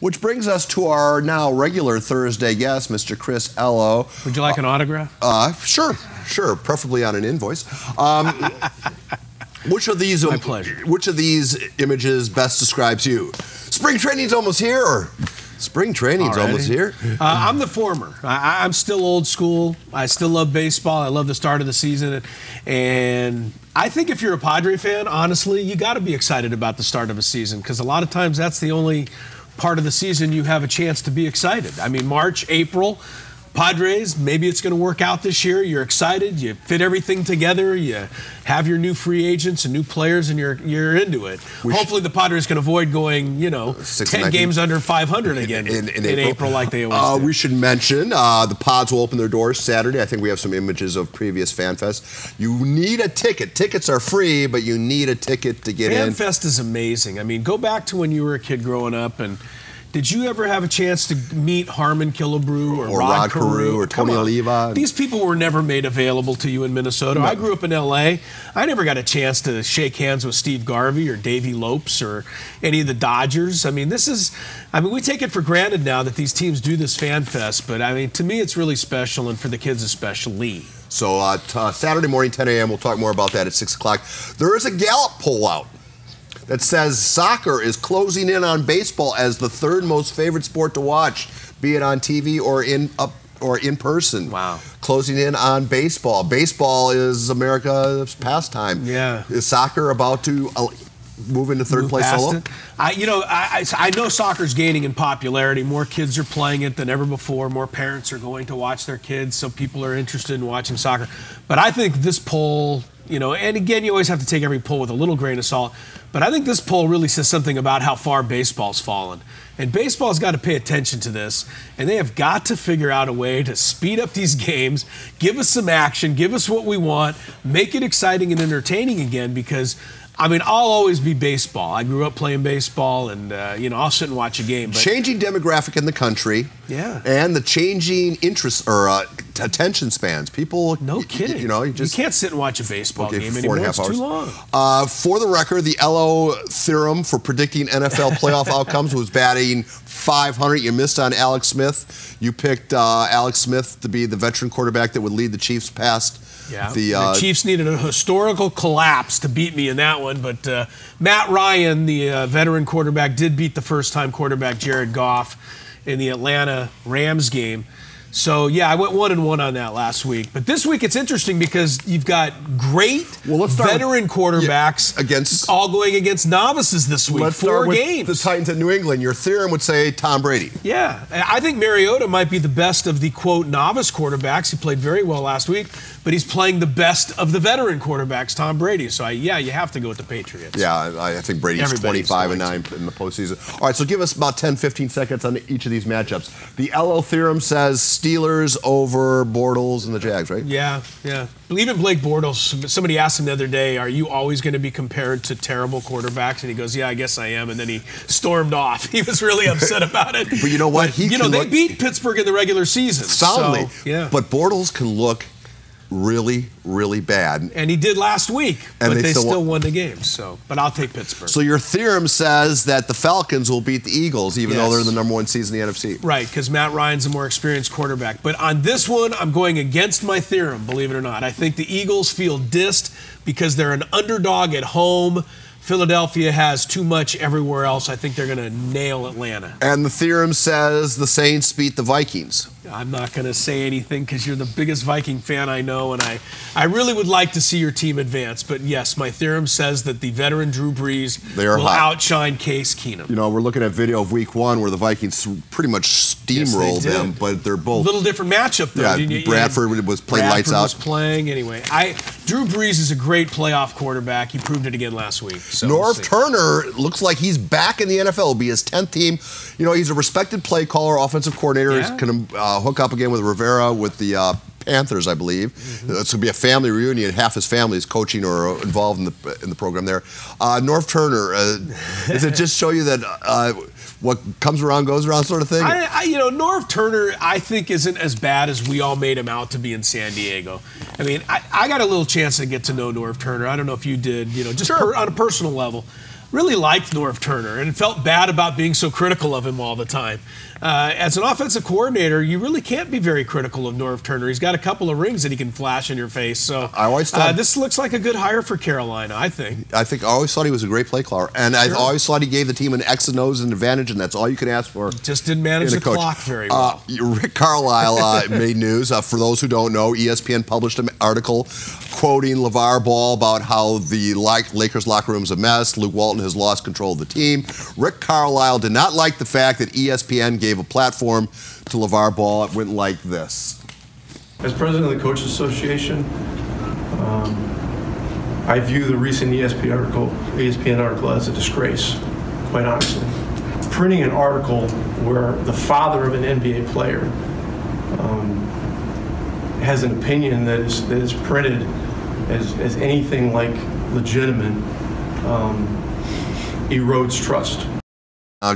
Which brings us to our now regular Thursday guest, Mr. Chris Ello. Would you like an autograph? Sure, preferably on an invoice. Which of these? My pleasure. Which of these images best describes you? Spring training's almost here, or spring training's almost here? I'm the former. I'm still old school. I still love baseball. I love the start of the season, and I think if you're a Padre fan, honestly, you got to be excited about the start of a season because a lot of times that's the only part of the season you have a chance to be excited. I mean, March, April, Padres, maybe it's going to work out this year. You're excited. You fit everything together. You have your new free agents and new players, and you're into it. Hopefully, the Padres can avoid going, 10 games under 500 again in April like they always do. We should mention the Pods will open their doors Saturday. I think we have some images of previous FanFest. You need a ticket. Tickets are free, but you need a ticket to get in. FanFest is amazing. I mean, go back to when you were a kid growing up and did you ever have a chance to meet Harmon Killebrew or Rod Carew or Tony Oliva? These people were never made available to you in Minnesota. No. I grew up in L.A. I never got a chance to shake hands with Steve Garvey or Davey Lopes or any of the Dodgers. I mean, we take it for granted now that these teams do this Fan Fest, but I mean, to me, it's really special, and for the kids especially. So Saturday morning, 10 a.m., we'll talk more about that at 6 o'clock. There is a Gallup poll out that says soccer is closing in on baseball as the third most favorite sport to watch, be it on TV or in person. Wow. Closing in on baseball. Baseball is America's pastime. Yeah. Is soccer about to move into third place solo? I know soccer's gaining in popularity. More kids are playing it than ever before. More parents are going to watch their kids, so people are interested in watching soccer. But I think this poll, and again, you always have to take every poll with a little grain of salt, but I think this poll really says something about how far baseball's fallen. And baseball's got to pay attention to this, and they have got to figure out a way to speed up these games, give us some action, give us what we want, make it exciting and entertaining again, because I'll always be baseball. I grew up playing baseball, and I'll sit and watch a game. But changing demographic in the country, yeah, and the changing interest or attention spans. People, no kidding. You can't sit and watch a baseball game anymore. It's too long. For the record, the Ello theorem for predicting NFL playoff outcomes was batting 500. You missed on Alex Smith. You picked Alex Smith to be the veteran quarterback that would lead the Chiefs past. Yeah, the Chiefs needed a historical collapse to beat me in that one, but Matt Ryan, the veteran quarterback, did beat the first-time quarterback Jared Goff in the Atlanta Rams game. So, yeah, I went 1-1 on that last week. But this week it's interesting because you've got great veteran quarterbacks all going against novices this week. Let's start with the Titans at New England. Your theorem would say Tom Brady. Yeah. I think Mariota might be the best of the, quote, novice quarterbacks. He played very well last week, but he's playing the best of the veteran quarterbacks, Tom Brady. So, you have to go with the Patriots. Yeah, I think Brady's 25-9 in the postseason. All right, so give us about 10, 15 seconds on each of these matchups. The Ello theorem says Steelers over Bortles and the Jags, right? Yeah. Even Blake Bortles, somebody asked him the other day, are you always going to be compared to terrible quarterbacks? And he goes, yeah, I guess I am. And then he stormed off. He was really upset about it. But you know what? They beat Pittsburgh in the regular season. Soundly. So, yeah. But Bortles can look really, really bad. And he did last week, but they still won the game. So, but I'll take Pittsburgh. So your theorem says that the Falcons will beat the Eagles, even though they're the number one seed in the NFC. Right, because Matt Ryan's a more experienced quarterback. But on this one, I'm going against my theorem, believe it or not. I think the Eagles feel dissed because they're an underdog at home. Philadelphia has too much everywhere else. I think they're going to nail Atlanta. And the theorem says the Saints beat the Vikings. I'm not going to say anything because you're the biggest Viking fan I know, and I really would like to see your team advance. But, yes, my theorem says that the veteran Drew Brees will outshine Case Keenum. We're looking at video of Week 1 where the Vikings pretty much steamrolled them, but they're both. A little different matchup, though. Yeah, Bradford was playing lights out. Was playing. Anyway, Drew Brees is a great playoff quarterback. He proved it again last week. So Norv Turner looks like he's back in the NFL. It'll be his 10th team. He's a respected play caller, offensive coordinator. Yeah. He's going to hook up again with Rivera with the Panthers, I believe. It's going to be a family reunion. Half his family is coaching or involved in the program there. Norv Turner, does it just show you that what comes around goes around sort of thing? Norv Turner, I think, isn't as bad as we all made him out to be in San Diego. I got a little chance to get to know Norv Turner. I don't know if you did, on a personal level. really liked Norv Turner and felt bad about being so critical of him all the time. As an offensive coordinator, you really can't be very critical of Norv Turner. He's got a couple of rings that he can flash in your face. So I always thought this looks like a good hire for Carolina, I think. I always thought he was a great play caller, and Sure. I always thought he gave the team an X and O's and advantage, and that's all you can ask for. Just didn't manage the clock very well. Rick Carlisle made news. For those who don't know, ESPN published an article quoting Lavar Ball about how the Lakers locker room's a mess. Luke Walton has lost control of the team. Rick Carlisle did not like the fact that ESPN gave a platform to Lavar Ball. It went like this. As president of the Coaches Association, I view the recent ESPN article as a disgrace, quite honestly. Printing an article where the father of an NBA player has an opinion that is printed as anything like legitimate erodes trust.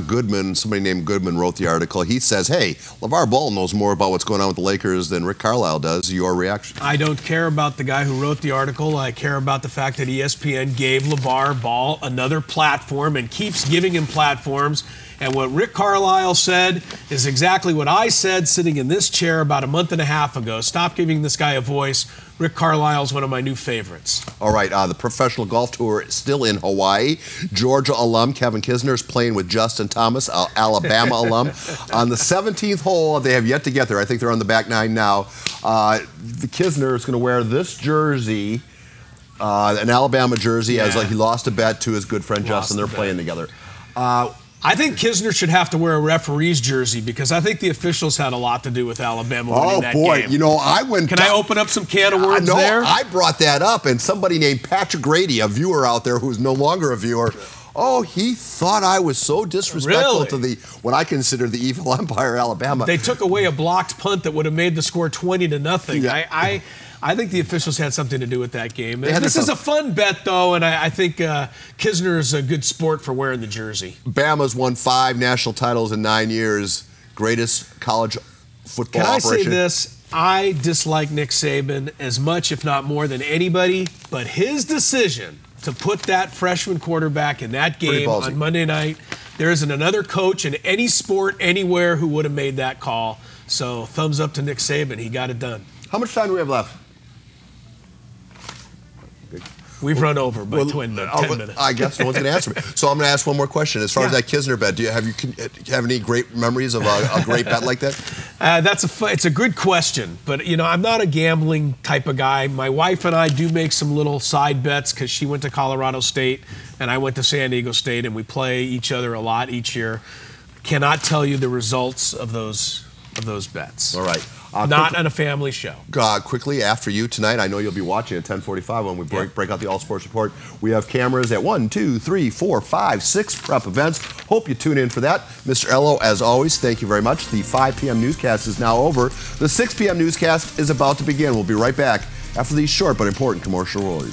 Goodman, somebody named Goodman wrote the article. He says, hey, LaVar Ball knows more about what's going on with the Lakers than Rick Carlisle does. Your reaction? I don't care about the guy who wrote the article. I care about the fact that ESPN gave LaVar Ball another platform and keeps giving him platforms. And what Rick Carlisle said is exactly what I said sitting in this chair about a month and a half ago. Stop giving this guy a voice. Rick Carlisle's one of my new favorites. All right, the professional golf tour is still in Hawaii. Georgia alum Kevin Kisner is playing with Justin Thomas, Alabama alum. On the 17th hole, they have yet to get there. I think they're on the back nine now. The Kisner is going to wear this jersey, an Alabama jersey, as he lost a bet to his good friend Justin. They're playing together. I think Kisner should have to wear a referee's jersey because I think the officials had a lot to do with Alabama winning that game. Oh, boy. You know, Can I open up some can of worms there? I brought that up, and somebody named Patrick Grady, a viewer out there who's no longer a viewer, he thought I was so disrespectful to what I consider the evil empire, Alabama. They took away a blocked punt that would have made the score 20-0. Yeah. I think the officials had something to do with that game. This is a fun bet, though, and I think Kisner is a good sport for wearing the jersey. Bama's won 5 national titles in 9 years. Greatest college football operation. Can I say this? I dislike Nick Saban as much, if not more, than anybody, but his decision to put that freshman quarterback in that game on Monday night, there isn't another coach in any sport anywhere who would have made that call. So thumbs up to Nick Saban. He got it done. How much time do we have left? We've run over by 10 minutes. I guess no one's going to answer me. So I'm going to ask one more question. As far as that Kisner bet, do you have any great memories of a great bet like that? It's a good question, but I'm not a gambling type of guy. My wife and I do make some little side bets because she went to Colorado State and I went to San Diego State, and we play each other a lot each year. Cannot tell you the results of those bets. All right. Not on a family show. Quickly, after you tonight, I know you'll be watching at 10:45 when we break out the All Sports Report. We have cameras at 1, 2, 3, 4, 5, 6 prep events. Hope you tune in for that. Mr. Ello, as always, thank you very much. The 5 p.m. newscast is now over. The 6 p.m. newscast is about to begin. We'll be right back after these short but important commercial rolls.